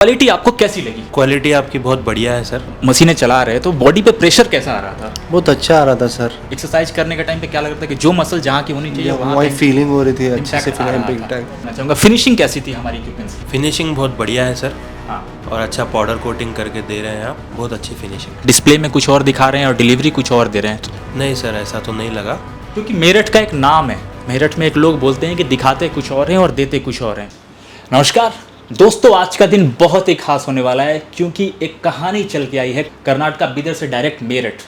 Quality आपको कैसी लगी? क्वालिटी आपकी बहुत बढ़िया है सर। मशीनें चला रहे तो बॉडी पे प्रेशर कैसा आ रहा था? बहुत अच्छा आ रहा था सर। एक्सरसाइज करने के टाइम पे क्या लगता है कि जो मसल जहाँ की होनी चाहिए वहाँ वही फीलिंग हो रही थी, अच्छे impact से आ रहा फीलिंग था। मैं चाहूँगा फिनिशिंग कैसी थी हमारी इक्विपमेंट्स की? फिनिशिंग बहुत बढ़िया है सर हाँ, और अच्छा पाउडर कोटिंग करके दे रहे हैं आप, बहुत अच्छी फिनिशिंग। डिस्प्ले में कुछ और दिखा रहे हैं और डिलीवरी कुछ और दे रहे हैं, नहीं सर, ऐसा तो नहीं लगा। क्योंकि मेरठ का एक नाम है। मेरठ में एक लोग बोलते हैं कि दिखाते कुछ और हैं और देते कुछ और हैं। नमस्कार दोस्तों, आज का दिन बहुत ही खास होने वाला है क्योंकि एक कहानी चल के आई है कर्नाटका बिदर से डायरेक्ट मेरठ।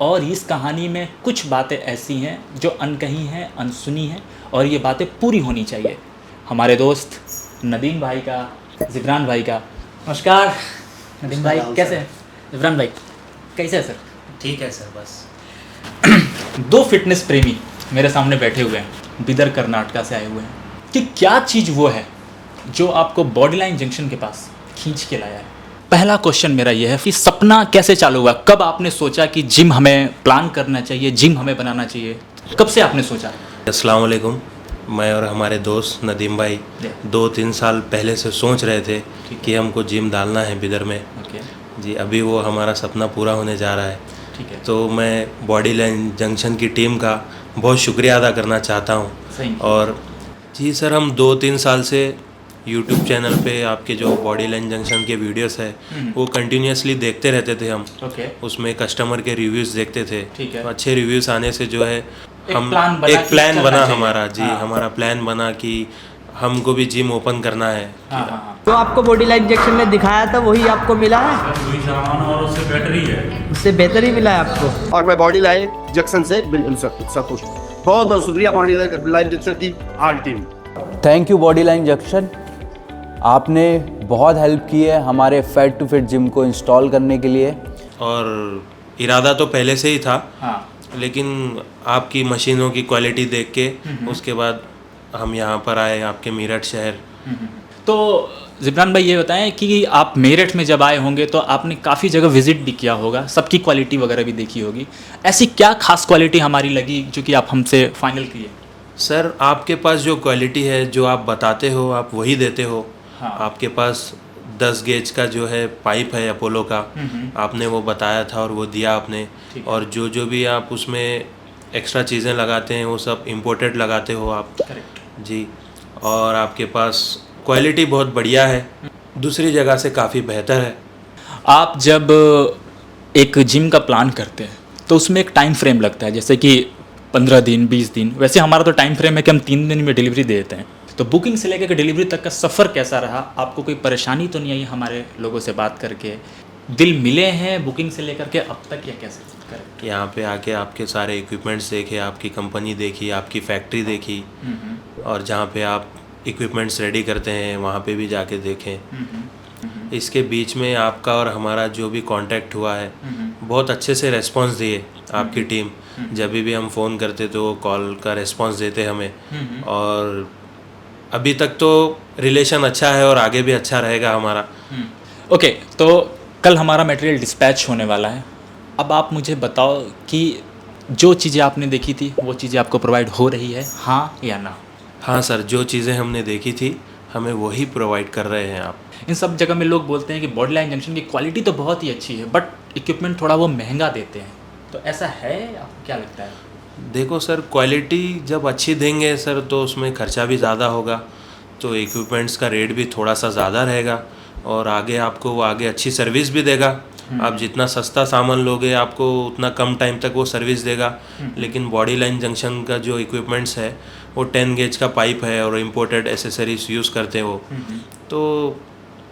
और इस कहानी में कुछ बातें ऐसी हैं जो अनकही हैं, अनसुनी हैं और ये बातें पूरी होनी चाहिए। हमारे दोस्त नदीम भाई का, जिब्रान भाई का। नमस्कार नदीम भाई, कैसे हैं? जिब्रान भाई कैसे हैं सर? ठीक है सर। बस दो फिटनेस प्रेमी मेरे सामने बैठे हुए हैं, बिदर कर्नाटका से आए हुए हैं कि क्या चीज़ वो है जो आपको बॉडी लाइन जंक्शन के पास खींच के लाया है। पहला क्वेश्चन मेरा ये है कि सपना कैसे चालू हुआ? कब आपने सोचा कि जिम हमें प्लान करना चाहिए, जिम हमें बनाना चाहिए? कब से आपने सोचा? अस्सलाम वालेकुम। मैं और हमारे दोस्त नदीम भाई 2-3 साल पहले से सोच रहे थे कि हमको जिम डालना है बिदर में। ओके, जी, अभी वो हमारा सपना पूरा होने जा रहा है। ठीक है। तो मैं बॉडी लाइन जंक्शन की टीम का बहुत शुक्रिया अदा करना चाहता हूँ। सही। और जी सर, हम 2-3 साल से यूट्यूब चैनल पे आपके जो बॉडी लाइन जंक्शन के वीडियोस है वो कंटिन्यूसली देखते रहते थे हम। ओके, उसमें कस्टमर के रिव्यूज़ देखते थे। ठीक है। तो अच्छे रिव्यूज़ आने से जो है हम प्लान एक प्लान चलना बना चाहिए। हमारा। जी हाँ। हमारा प्लान बना कि हमको भी जिम ओपन करना है। हाँ हाँ जो आपको बॉडी लाइन इंजेक्शन में दिखाया था वही आपको मिला है? वही सामान और उससे बेटर ही है। उससे बेहतर ही मिला है आपको? और मैं बॉडी लाइन जंक्शन से बिल्कुल सब कुछ बहुत बहुत शुक्रिया बॉडी लाइन जंक्शन की all team. Thank you body line junction, आपने बहुत हेल्प की है हमारे फैट टू फिट जिम को इंस्टॉल करने के लिए। और इरादा तो पहले से ही था, हाँ। लेकिन आपकी मशीनों की क्वालिटी देख के उसके बाद हम यहाँ पर आए आपके मेरठ शहर। तो जिब्रान भाई ये बताएं कि आप मेरठ में जब आए होंगे तो आपने काफ़ी जगह विजिट भी किया होगा, सबकी क्वालिटी वगैरह भी देखी होगी। ऐसी क्या खास क्वालिटी हमारी लगी जो कि आप हमसे फाइनल किए? सर, आपके पास जो क्वालिटी है, जो आप बताते हो आप वही देते हो। हाँ। आपके पास 10 गेज का जो है पाइप है अपोलो का, आपने वो बताया था और वो दिया आपने। ठीक है। और जो भी आप उसमें एक्स्ट्रा चीज़ें लगाते हैं वो सब इम्पोर्टेड लगाते हो आप। करेक्ट। जी, और आपके पास क्वालिटी बहुत बढ़िया है, दूसरी जगह से काफ़ी बेहतर है। आप जब एक जिम का प्लान करते हैं तो उसमें एक टाइम फ्रेम लगता है, जैसे कि 15 दिन 20 दिन। वैसे हमारा तो टाइम फ्रेम है कि हम 3 दिन में डिलीवरी दे देते हैं। तो बुकिंग से लेकर के डिलीवरी तक का सफ़र कैसा रहा? आपको कोई परेशानी तो नहीं आई हमारे लोगों से बात करके? दिल मिले हैं बुकिंग से लेकर के अब तक या कैसे? करेक्ट। यहाँ पे आके आपके सारे इक्विपमेंट्स देखे, आपकी कंपनी देखी, आपकी फैक्ट्री देखी, और जहाँ पे आप इक्विपमेंट्स रेडी करते हैं वहाँ पे भी जाके देखें। इसके बीच में आपका और हमारा जो भी कांटेक्ट हुआ है, बहुत अच्छे से रेस्पॉन्स दिए आपकी टीम। जब भी हम फ़ोन करते तो कॉल का रेस्पॉन्स देते हमें। और अभी तक तो रिलेशन अच्छा है और आगे भी अच्छा रहेगा हमारा। ओके, तो कल हमारा मटेरियल डिस्पैच होने वाला है। अब आप मुझे बताओ कि जो चीज़ें आपने देखी थी वो चीज़ें आपको प्रोवाइड हो रही है, हाँ या ना? हाँ सर, जो चीज़ें हमने देखी थी हमें वही प्रोवाइड कर रहे हैं आप। इन सब जगह में लोग बोलते हैं कि बॉडी लाइन जंक्शन की क्वालिटी तो बहुत ही अच्छी है बट इक्विपमेंट थोड़ा वो महंगा देते हैं, तो ऐसा है? आपको क्या लगता है? देखो सर, क्वालिटी जब अच्छी देंगे सर तो उसमें खर्चा भी ज़्यादा होगा, तो इक्विपमेंट्स का रेट भी थोड़ा सा ज़्यादा रहेगा और आगे आपको वो आगे अच्छी सर्विस भी देगा। आप जितना सस्ता सामान लोगे आपको उतना कम टाइम तक वो सर्विस देगा। लेकिन बॉडी लाइन जंक्शन का जो इक्विपमेंट्स है वो 10 गेज का पाइप है और इम्पोर्टेड एसेसरीज यूज़ करते हैं वो, तो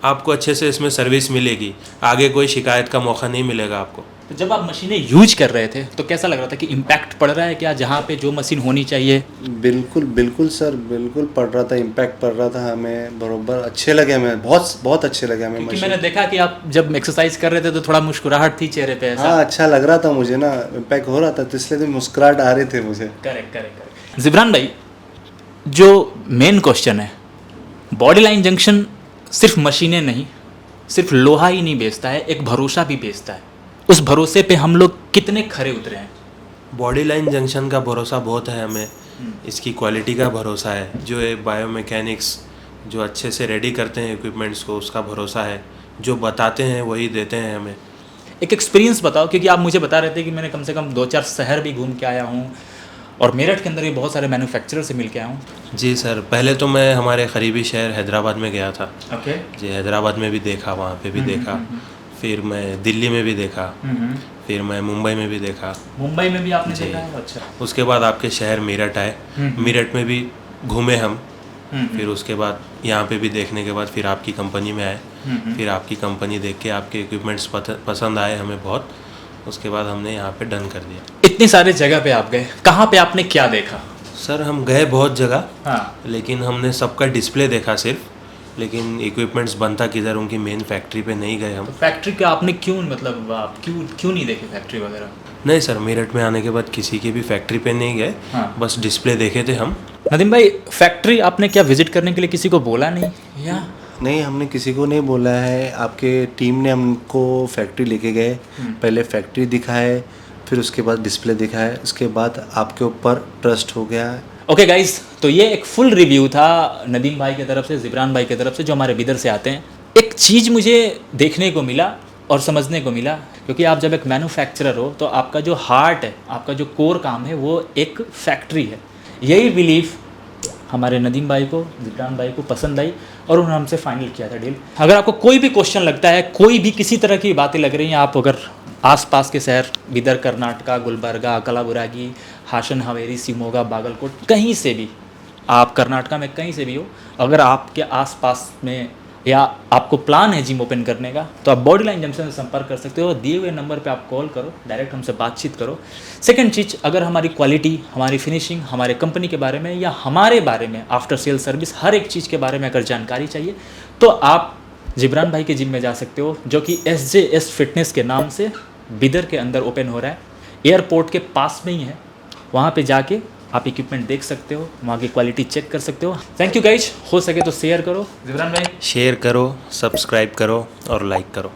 आपको अच्छे से इसमें सर्विस मिलेगी, आगे कोई शिकायत का मौका नहीं मिलेगा आपको। तो जब आप मशीनें यूज कर रहे थे तो कैसा लग रहा था कि इम्पैक्ट पड़ रहा है क्या जहाँ पे जो मशीन होनी चाहिए? बिल्कुल बिल्कुल सर, बिल्कुल पड़ रहा था, इम्पैक्ट पड़ रहा था हमें, बरोबर अच्छे लगे हमें, बहुत अच्छे लगे हमें क्योंकि मशीन। मैंने देखा कि आप जब एक्सरसाइज कर रहे थे तो थोड़ा मुस्कुराहट थी चेहरे पे, ऐसा? हाँ, अच्छा लग रहा था मुझे ना, इम्पैक्ट हो रहा था तो इसलिए तो मुस्कुराहट आ रहे थे मुझे। Correct correct correct. जिब्रान भाई, जो मेन क्वेश्चन है, बॉडी लाइन जंक्शन सिर्फ मशीनें नहीं, सिर्फ लोहा ही नहीं बेचता है, एक भरोसा भी बेचता है। उस भरोसे पे हम लोग कितने खरे उतरे हैं? बॉडी लाइन जंक्शन का भरोसा बहुत है हमें, इसकी क्वालिटी का भरोसा है। जो है बायोमैकेनिक्स जो अच्छे से रेडी करते हैं इक्विपमेंट्स को, उसका भरोसा है। जो बताते हैं वही देते हैं हमें। एक एक्सपीरियंस बताओ, क्योंकि आप मुझे बता रहे थे कि मैंने कम से कम 2-4 शहर भी घूम के आया हूँ और मेरठ के अंदर भी बहुत सारे मैन्युफैक्चरर से मिल के आया हूँ। जी सर, पहले तो मैं हमारे करीबी शहर हैदराबाद में गया था। ओके। जी, हैदराबाद में भी देखा, वहाँ पे भी देखा, फिर मैं दिल्ली में भी देखा, फिर मैं मुंबई में भी देखा। मुंबई में भी आपने देखा है? अच्छा। उसके बाद आपके शहर मेरठ आए, मेरठ में भी घूमे हम। फिर उसके बाद यहाँ पे भी देखने के बाद फिर आपकी कंपनी में आए। फिर आपकी कंपनी देख के आपके इक्विपमेंट्स पसंद आए हमें बहुत। उसके बाद हमने यहाँ पे डन कर दिया। इतनी सारी जगह पे आप गए, कहाँ पे आपने क्या देखा? सर हम गए बहुत जगह, हाँ। लेकिन हमने सबका डिस्प्ले देखा सिर्फ, लेकिन इक्विपमेंट्स बनता किधर, उनकी मेन फैक्ट्री पे नहीं गए हम। तो फैक्ट्री के आपने क्यों, मतलब आप क्यों नहीं देखे फैक्ट्री वगैरह? नहीं सर, मेरठ में आने के बाद किसी की भी फैक्ट्री पे नहीं गए। हाँ। बस डिस्प्ले देखे थे हम। नदीम भाई, फैक्ट्री आपने क्या विजिट करने के लिए किसी को बोला नहीं या? नहीं, हमने किसी को नहीं बोला है। आपके टीम ने हमको फैक्ट्री लेके गए, पहले फैक्ट्री दिखाए, फिर उसके बाद डिस्प्ले दिखाए, उसके बाद आपके ऊपर ट्रस्ट हो गया। ओके गाइस, तो ये एक फुल रिव्यू था नदीम भाई की तरफ से, जिब्रान भाई की तरफ से, जो हमारे बिदर से आते हैं। एक चीज़ मुझे देखने को मिला और समझने को मिला, क्योंकि आप जब एक मैन्युफैक्चरर हो तो आपका जो हार्ट है, आपका जो कोर काम है, वो एक फैक्ट्री है। यही बिलीफ हमारे नदीम भाई को, जिब्रान भाई को पसंद आई और उन्होंने हमसे फाइनल किया था डील। अगर आपको कोई भी क्वेश्चन लगता है, कोई भी किसी तरह की बातें लग रही हैं, आप अगर आसपास के शहर बिदर, कर्नाटका, गुलबर्गा, कलाबुरागी, हासन हवेली, शिमोगा, बागलकोट, कहीं से भी आप कर्नाटका में कहीं से भी हो, अगर आपके आसपास में या आपको प्लान है जिम ओपन करने का, तो आप बॉडी लाइन जंक्शन से संपर्क कर सकते हो। दिए हुए नंबर पे आप कॉल करो, डायरेक्ट हमसे बातचीत करो। सेकंड चीज़, अगर हमारी क्वालिटी, हमारी फिनिशिंग, हमारे कंपनी के बारे में या हमारे बारे में, आफ्टर सेल सर्विस, हर एक चीज़ के बारे में अगर जानकारी चाहिए तो आप जिब्रान भाई के जिम में जा सकते हो, जो कि SJS फिटनेस के नाम से बिदर के अंदर ओपन हो रहा है। एयरपोर्ट के पास में ही है। वहाँ पे जाके आप इक्विपमेंट देख सकते हो, वहाँ की क्वालिटी चेक कर सकते हो। थैंक यू गाइज, हो सके तो शेयर करो। जिब्रान भाई, शेयर करो, सब्सक्राइब करो और लाइक करो।